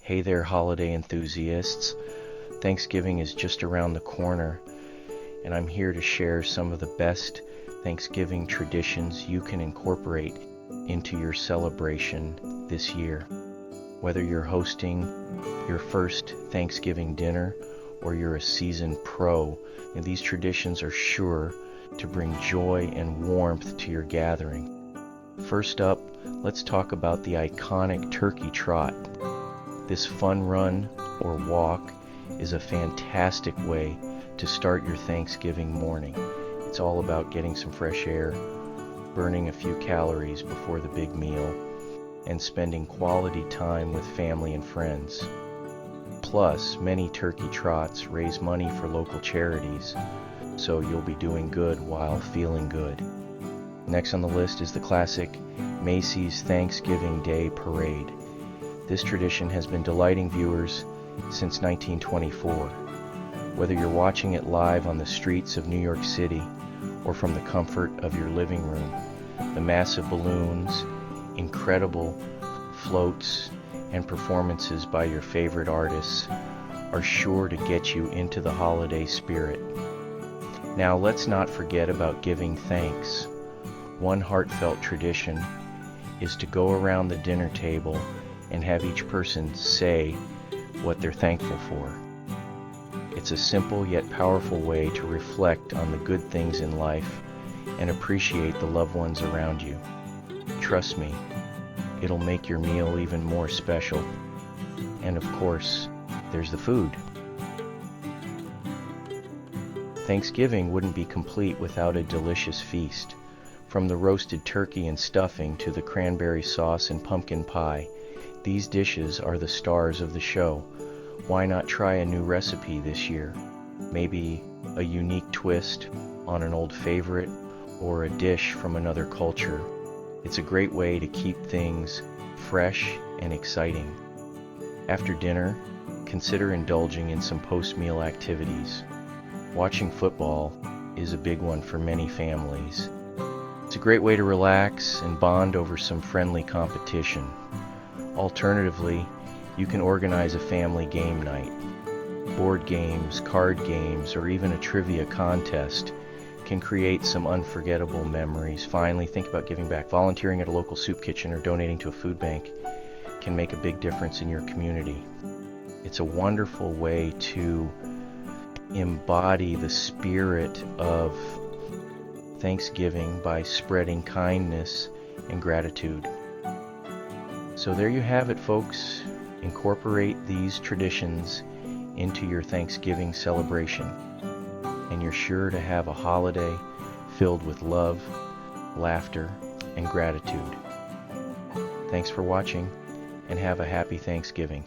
Hey there, holiday enthusiasts. Thanksgiving is just around the corner, and I'm here to share some of the best Thanksgiving traditions you can incorporate into your celebration this year. Whether you're hosting your first Thanksgiving dinner or you're a seasoned pro, these traditions are sure to bring joy and warmth to your gathering. First up, let's talk about the iconic Turkey Trot. This fun run or walk is a fantastic way to start your Thanksgiving morning. It's all about getting some fresh air, burning a few calories before the big meal, and spending quality time with family and friends. Plus, many turkey trots raise money for local charities, so you'll be doing good while feeling good. Next on the list is the classic Macy's Thanksgiving Day Parade. This tradition has been delighting viewers since 1924. Whether you're watching it live on the streets of New York City or from the comfort of your living room, the massive balloons, incredible floats, and performances by your favorite artists are sure to get you into the holiday spirit. Now let's not forget about giving thanks. One heartfelt tradition is to go around the dinner table and have each person say what they're thankful for. It's a simple yet powerful way to reflect on the good things in life and appreciate the loved ones around you. Trust me, it'll make your meal even more special. And of course, there's the food. Thanksgiving wouldn't be complete without a delicious feast. From the roasted turkey and stuffing to the cranberry sauce and pumpkin pie, these dishes are the stars of the show. Why not try a new recipe this year? Maybe a unique twist on an old favorite or a dish from another culture. It's a great way to keep things fresh and exciting. After dinner, consider indulging in some post-meal activities. Watching football is a big one for many families. It's a great way to relax and bond over some friendly competition. Alternatively, you can organize a family game night. Board games, card games, or even a trivia contest can create some unforgettable memories. Finally, think about giving back. Volunteering at a local soup kitchen or donating to a food bank can make a big difference in your community. It's a wonderful way to embody the spirit of Thanksgiving by spreading kindness and gratitude. So there you have it, folks. Incorporate these traditions into your Thanksgiving celebration, and you're sure to have a holiday filled with love, laughter, and gratitude. Thanks for watching, and have a happy Thanksgiving.